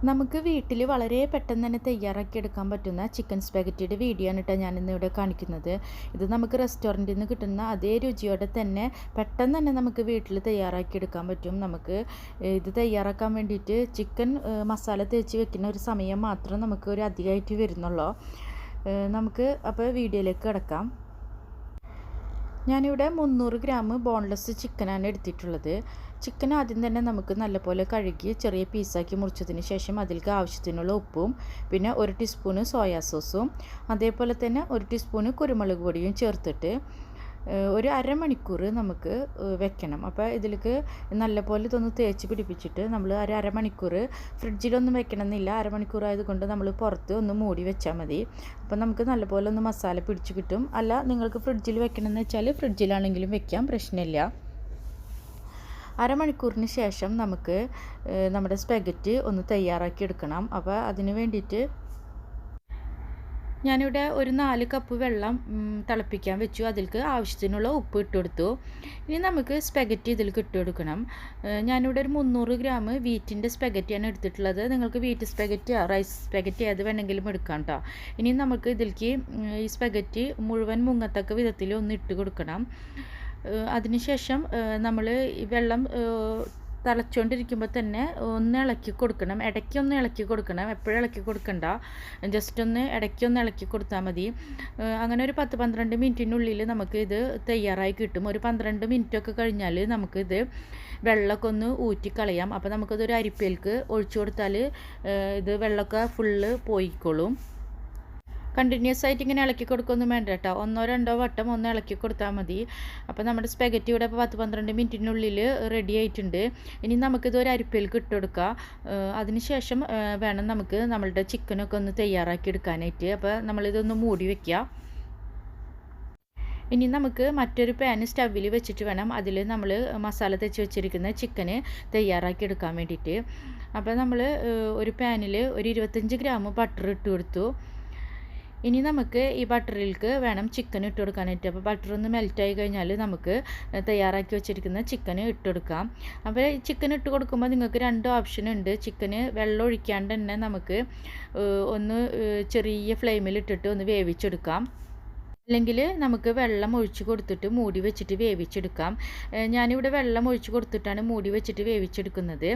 നമുക്ക് വീട്ടിൽ വളരെ പെട്ടെന്ന് തന്നെ തയ്യാറാക്കി എടുക്കാൻ പറ്റുന്ന ചിക്കൻ സ്പാഗറ്റിയുടെ വീഡിയോ ആണ് കേട്ടോ ഞാനിന്നിവിടെ കാണിക്കുന്നത്. ഇത് നമുക്ക് റെസ്റ്റോറൻറ്റിൽ നിന്ന് കിട്ടുന്ന അതേ രുചിയോടെ തന്നെ പെട്ടെന്ന് തന്നെ നമുക്ക് വീട്ടിൽ തയ്യാറാക്കി എടുക്കാൻ പറ്റും. നമുക്ക് ഇത് തയ്യാറാക്കാൻ വേണ്ടിയിട്ട് ചിക്കൻ മസാല തേച്ച് വെക്കുന്ന ഒരു സമയം മാത്രം നമുക്ക് ഒരു അധികമായിട്ട് വരുന്നുള്ളൂ. നമുക്ക് അപ്പോൾ വീഡിയോയിലേക്ക് കിടക്കാം. ഞാനിവിടെ 300 ഗ്രാം ബോൺലെസ് ചിക്കനാണ് എടുത്തിട്ടുള്ളത്. ചിക്കൻ ആദ്യം തന്നെ നമുക്ക് നല്ലപോലെ കഴുകി ചെറിയ പീസാക്കി മുറിച്ചതിന് ശേഷം അതിലേക്ക് ആവശ്യത്തിനുള്ള ഉപ്പും പിന്നെ 1 ടീസ്പൂണ് സോയാ സോസും അതേപോലെ തന്നെ 1 ടീസ്പൂണ് കുരുമുളക് പൊടിയും ചേർത്തിട്ട് ഒരു അരമണിക്കൂർ നമുക്ക് വെക്കണം. അപ്പോൾ ഇതിലേക്ക് നല്ലപോലെ ഇതൊന്ന് തേച്ച് പിടിപ്പിച്ചിട്ട് നമ്മൾ അരമണിക്കൂർ ഫ്രിഡ്ജിലൊന്നും വെക്കണമെന്നില്ല. അരമണിക്കൂർ ആയതുകൊണ്ട് നമ്മൾ പുറത്ത് ഒന്ന് മൂടി വെച്ചാൽ മതി. അപ്പോൾ നമുക്ക് നല്ലപോലെ ഒന്ന് മസാല പിടിച്ച് കിട്ടും. അല്ല നിങ്ങൾക്ക് ഫ്രിഡ്ജിൽ വെക്കണമെന്ന് വെച്ചാൽ ഫ്രിഡ്ജിലാണെങ്കിലും വെക്കാം, പ്രശ്നമില്ല. അരമണിക്കൂറിന് ശേഷം നമുക്ക് നമ്മുടെ സ്പാഗറ്റി ഒന്ന് തയ്യാറാക്കി എടുക്കണം. അപ്പോൾ അതിന് വേണ്ടിയിട്ട് ഞാനിവിടെ ഒരു 4 കപ്പ് വെള്ളം തിളപ്പിക്കാൻ വെച്ചു. അതിലേക്ക് ആവശ്യത്തിനുള്ള ഉപ്പ് ഇട്ട് കൊടുത്തു. ഇനി നമുക്ക് സ്പാഗറ്റി ഇതിലേക്ക് ഇട്ട് കൊടുക്കണം. ഞാനിവിടെ ഒരു 300 ഗ്രാം വീറ്റിൻ്റെ സ്പാഗറ്റിയാണ് എടുത്തിട്ടുള്ളത്. നിങ്ങൾക്ക് വീറ്റ് സ്പാഗറ്റിയോ റൈസ് സ്പാഗറ്റി ഏത് വേണമെങ്കിലും എടുക്കാം കേട്ടോ. ഇനി നമുക്ക് ഇതിലേക്ക് ഈ സ്പാഗറ്റി മുഴുവൻ മുങ്ങത്തക്ക വിധത്തിൽ ഒന്ന് ഇട്ട് കൊടുക്കണം. അതിനുശേഷം നമ്മൾ ഈ വെള്ളം തിളച്ചുകൊണ്ടിരിക്കുമ്പോൾ തന്നെ ഒന്ന് ഇളക്കി കൊടുക്കണം. ഇടയ്ക്കൊന്ന് ഇളക്കി കൊടുക്കണം, എപ്പോഴും ഇളക്കി കൊടുക്കണ്ട, ജസ്റ്റ് ഒന്ന് ഇടയ്ക്കൊന്ന് ഇളക്കി കൊടുത്താൽ മതി. അങ്ങനെ ഒരു 10-12 മിനിറ്റിനുള്ളിൽ നമുക്ക് ഇത് തയ്യാറായി കിട്ടും. ഒരു 12 മിനിറ്റൊക്കെ കഴിഞ്ഞാൽ നമുക്കിത് വെള്ളമൊക്കെ ഒന്ന് ഊറ്റിക്കളയാം. അപ്പോൾ നമുക്കിതൊരു അരിപ്പയിലേക്ക് ഒഴിച്ചു കൊടുത്താൽ ഇത് വെള്ളമൊക്കെ ഫുള്ള് പോയിക്കോളും. കണ്ടിന്യൂസ് ആയിട്ട് ഇങ്ങനെ ഇളക്കി കൊടുക്കൊന്നും വേണ്ട കേട്ടോ. 1-2 വട്ടം ഒന്ന് ഇളക്കി കൊടുത്താൽ മതി. അപ്പോൾ നമ്മുടെ സ്പാഗറ്റി ഇവിടെ 10-12 മിനിറ്റിനുള്ളിൽ റെഡി ആയിട്ടുണ്ട്. ഇനി നമുക്കിത് ഒരു അരിപ്പയിലേക്ക് ഇട്ട് കൊടുക്കുക. അതിനുശേഷം വേണം നമുക്ക് നമ്മളുടെ ചിക്കനൊക്കെ ഒന്ന് തയ്യാറാക്കി എടുക്കാനായിട്ട്. അപ്പോൾ നമ്മളിതൊന്ന് മൂടി വയ്ക്കുക. ഇനി നമുക്ക് മറ്റൊരു പാൻ സ്റ്റവിൽ വെച്ചിട്ട് വേണം അതിൽ നമ്മൾ മസാല തേച്ച് വെച്ചിരിക്കുന്ന ചിക്കന് തയ്യാറാക്കി എടുക്കാൻ വേണ്ടിയിട്ട്. അപ്പോൾ നമ്മൾ ഒരു പാനിൽ ഒരു 25 ഗ്രാം ബട്ടർ ഇട്ട് കൊടുത്തു. ഇനി നമുക്ക് ഈ ബട്ടറിലേക്ക് വേണം ചിക്കൻ ഇട്ട് കൊടുക്കാനായിട്ട്. അപ്പോൾ ബട്ടർ ഒന്ന് മെൽറ്റായി കഴിഞ്ഞാൽ നമുക്ക് തയ്യാറാക്കി വെച്ചിരിക്കുന്ന ചിക്കൻ ഇട്ട് കൊടുക്കാം. അപ്പോൾ ചിക്കൻ ഇട്ട് കൊടുക്കുമ്പോൾ നിങ്ങൾക്ക് 2 ഓപ്ഷൻ ഉണ്ട്. ചിക്കന് വെള്ളം ഒഴിക്കാണ്ട് തന്നെ നമുക്ക് ഒന്ന് ചെറിയ ഫ്ലെയിമിൽ ഇട്ടിട്ട് ഒന്ന് വേവിച്ചെടുക്കാം. അല്ലെങ്കിൽ നമുക്ക് വെള്ളം ഒഴിച്ച് കൊടുത്തിട്ട് മൂടി വെച്ചിട്ട് വേവിച്ചെടുക്കാം. ഞാനിവിടെ വെള്ളം ഒഴിച്ച് കൊടുത്തിട്ടാണ് മൂടി വെച്ചിട്ട് വേവിച്ചെടുക്കുന്നത്.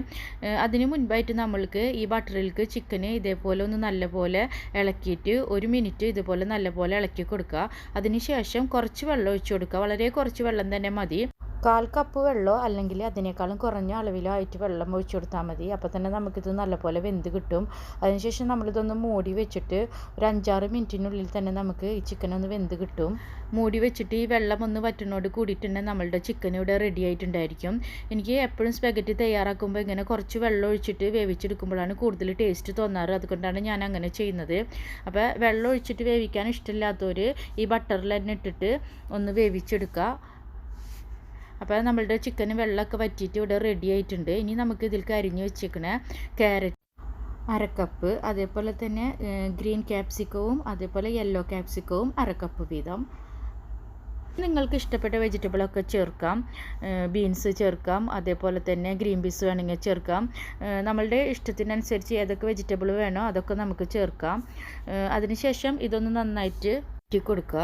അതിന് മുൻപായിട്ട് നമ്മൾക്ക് ഈ ബട്ടറിലേക്ക് ചിക്കന് ഇതേപോലെ ഒന്ന് നല്ലപോലെ ഇളക്കിയിട്ട് 1 മിനിറ്റ് ഇതുപോലെ നല്ലപോലെ ഇളക്കി കൊടുക്കുക. അതിന് ശേഷം കുറച്ച് വെള്ളം ഒഴിച്ച് കൊടുക്കുക. വളരെ കുറച്ച് വെള്ളം തന്നെ മതി. 1/4 കപ്പ് വെള്ളമോ അല്ലെങ്കിൽ അതിനേക്കാളും കുറഞ്ഞ അളവിലോ ആയിട്ട് വെള്ളം ഒഴിച്ചു കൊടുത്താൽ മതി. അപ്പോൾ തന്നെ നമുക്കിത് നല്ലപോലെ വെന്ത് കിട്ടും. അതിനുശേഷം നമ്മളിതൊന്ന് മൂടി വെച്ചിട്ട് ഒരു 5-6 മിനിറ്റിനുള്ളിൽ തന്നെ നമുക്ക് ഈ ചിക്കൻ ഒന്ന് വെന്ത് കിട്ടും. മൂടി വെച്ചിട്ട് ഈ വെള്ളം ഒന്ന് വറ്റുന്നോട് കൂടിയിട്ടുണ്ടെങ്കിൽ നമ്മളുടെ ചിക്കൻ ഇവിടെ റെഡി ആയിട്ടുണ്ടായിരിക്കും. എനിക്ക് എപ്പോഴും സ്പാഗറ്റി തയ്യാറാക്കുമ്പോൾ ഇങ്ങനെ കുറച്ച് വെള്ളം ഒഴിച്ചിട്ട് വേവിച്ചെടുക്കുമ്പോഴാണ് കൂടുതൽ ടേസ്റ്റ് തോന്നാറ്. അതുകൊണ്ടാണ് ഞാൻ അങ്ങനെ ചെയ്യുന്നത്. അപ്പോൾ വെള്ളം ഒഴിച്ചിട്ട് വേവിക്കാൻ ഇഷ്ടമില്ലാത്തവർ ഈ ബട്ടറിൽ തന്നെ ഇട്ടിട്ട് ഒന്ന് വേവിച്ചെടുക്കുക. അപ്പോൾ നമ്മളുടെ ചിക്കന് വെള്ളമൊക്കെ വറ്റിയിട്ട് ഇവിടെ റെഡി ആയിട്ടുണ്ട്. ഇനി നമുക്ക് ഇതിലേക്ക് അരിഞ്ഞ് വെച്ചിരിക്കണ ക്യാരറ്റ് 1/2 കപ്പ്, അതേപോലെ തന്നെ ഗ്രീൻ ക്യാപ്സിക്കവും അതേപോലെ യെല്ലോ ക്യാപ്സിക്കവും 1/2 കപ്പ് വീതം. നിങ്ങൾക്ക് ഇഷ്ടപ്പെട്ട വെജിറ്റബിളൊക്കെ ചേർക്കാം. ബീൻസ് ചേർക്കാം, അതേപോലെ തന്നെ ഗ്രീൻ പീസ് വേണമെങ്കിൽ ചേർക്കാം. നമ്മളുടെ ഇഷ്ടത്തിനനുസരിച്ച് ഏതൊക്കെ വെജിറ്റബിൾ വേണോ അതൊക്കെ നമുക്ക് ചേർക്കാം. അതിനുശേഷം ഇതൊന്ന് നന്നായിട്ട് കൊടുക്കുക.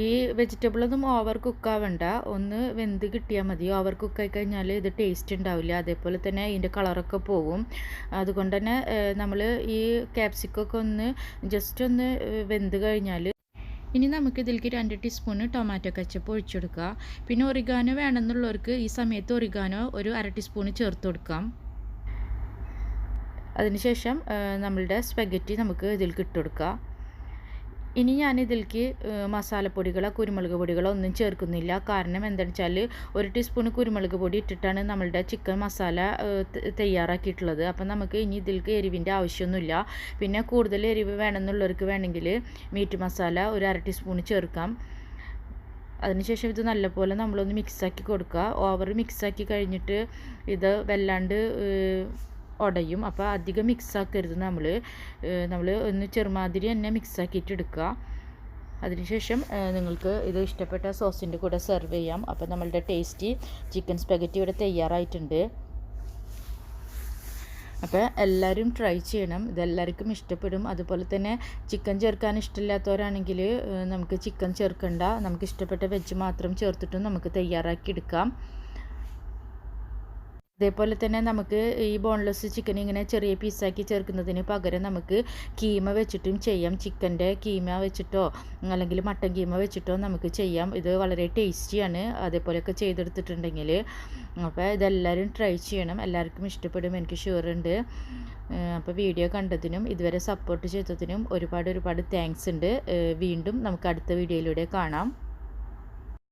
ഈ വെജിറ്റബിളൊന്നും ഓവർ കുക്കാവണ്ട, ഒന്ന് വെന്ത് കിട്ടിയാൽ മതി. ഓവർ കുക്കായി കഴിഞ്ഞാൽ ഇത് ടേസ്റ്റ് ഉണ്ടാവില്ല, അതേപോലെ തന്നെ ഇതിൻ്റെ കളറൊക്കെ പോകും. അതുകൊണ്ട് തന്നെ നമ്മൾ ഈ ക്യാപ്സിക്കൊക്കെ ഒന്ന് ജസ്റ്റ് ഒന്ന് വെന്ത് കഴിഞ്ഞാൽ ഇനി നമുക്ക് ഇതിലേക്ക് 2 ടീസ്പൂണ് ടൊമാറ്റോ കെച്ചപ്പ് ഒഴിച്ചെടുക്കുക. പിന്നെ ഒറിഗാനോ വേണമെന്നുള്ളവർക്ക് ഈ സമയത്ത് ഒറിഗാനോ ഒരു 1/2 ടീസ്പൂണ് ചേർത്ത് കൊടുക്കാം. അതിനുശേഷം നമ്മളുടെ സ്പാഗറ്റി നമുക്ക് ഇതിലേക്ക് ഇട്ട് കൊടുക്കാം. ഇനി ഞാനിതിലേക്ക് മസാലപ്പൊടികളോ കുരുമുളക് പൊടികളോ ഒന്നും ചേർക്കുന്നില്ല. കാരണം എന്താണെന്ന് വെച്ചാൽ 1 ടീസ്പൂൺ കുരുമുളക് പൊടി ഇട്ടിട്ടാണ് നമ്മളുടെ ചിക്കൻ മസാല തയ്യാറാക്കിയിട്ടുള്ളത്. അപ്പം നമുക്ക് ഇനി ഇതിലേക്ക് എരിവിൻ്റെ ആവശ്യമൊന്നുമില്ല. പിന്നെ കൂടുതൽ എരിവ് വേണമെന്നുള്ളവർക്ക് വേണമെങ്കിൽ മീറ്റ് മസാല ഒരു 1/2 ടീസ്പൂൺ ചേർക്കാം. അതിനുശേഷം ഇത് നല്ലപോലെ നമ്മളൊന്ന് മിക്സാക്കി കൊടുക്കുക. ഓവർ മിക്സാക്കി കഴിഞ്ഞിട്ട് ഇത് വല്ലാണ്ട് ഉടയും. അപ്പോൾ അധികം മിക്സാക്കരുത്. നമ്മൾ ഒന്ന് ചെറുമാതിരി തന്നെ മിക്സാക്കിയിട്ട് എടുക്കുക. അതിനുശേഷം നിങ്ങൾക്ക് ഇത് ഇഷ്ടപ്പെട്ട സോസിൻ്റെ കൂടെ സെർവ് ചെയ്യാം. അപ്പോൾ നമ്മളുടെ ടേസ്റ്റി ചിക്കൻ സ്പാഗറ്റി ഇവിടെ തയ്യാറായിട്ടുണ്ട്. അപ്പോൾ എല്ലാവരും ട്രൈ ചെയ്യണം, ഇതെല്ലാവർക്കും ഇഷ്ടപ്പെടും. അതുപോലെ തന്നെ ചിക്കൻ ചേർക്കാൻ ഇഷ്ടമില്ലാത്തവരാണെങ്കിൽ നമുക്ക് ചിക്കൻ ചേർക്കണ്ട, നമുക്ക് ഇഷ്ടപ്പെട്ട വെജ് മാത്രം ചേർത്തിട്ടും നമുക്ക് തയ്യാറാക്കി എടുക്കാം. അതേപോലെ തന്നെ നമുക്ക് ഈ ബോൺലെസ് ചിക്കൻ ഇങ്ങനെ ചെറിയ പീസാക്കി ചേർക്കുന്നതിന് പകരം നമുക്ക് കീമ വെച്ചിട്ടും ചെയ്യാം. ചിക്കൻ്റെ കീമ വെച്ചിട്ടോ അല്ലെങ്കിൽ മട്ടൻ കീമ വെച്ചിട്ടോ നമുക്ക് ചെയ്യാം. ഇത് വളരെ ടേസ്റ്റിയാണ് അതേപോലെയൊക്കെ ചെയ്തെടുത്തിട്ടുണ്ടെങ്കിൽ. അപ്പോൾ ഇതെല്ലാവരും ട്രൈ ചെയ്യണം, എല്ലാവർക്കും ഇഷ്ടപ്പെടും, എനിക്ക് ഷുവറുണ്ട്. അപ്പോൾ വീഡിയോ കണ്ടതിനും ഇതുവരെ സപ്പോർട്ട് ചെയ്തതിനും ഒരുപാട് താങ്ക്സ് ഉണ്ട്. വീണ്ടും നമുക്ക് അടുത്ത വീഡിയോയിലൂടെ കാണാം.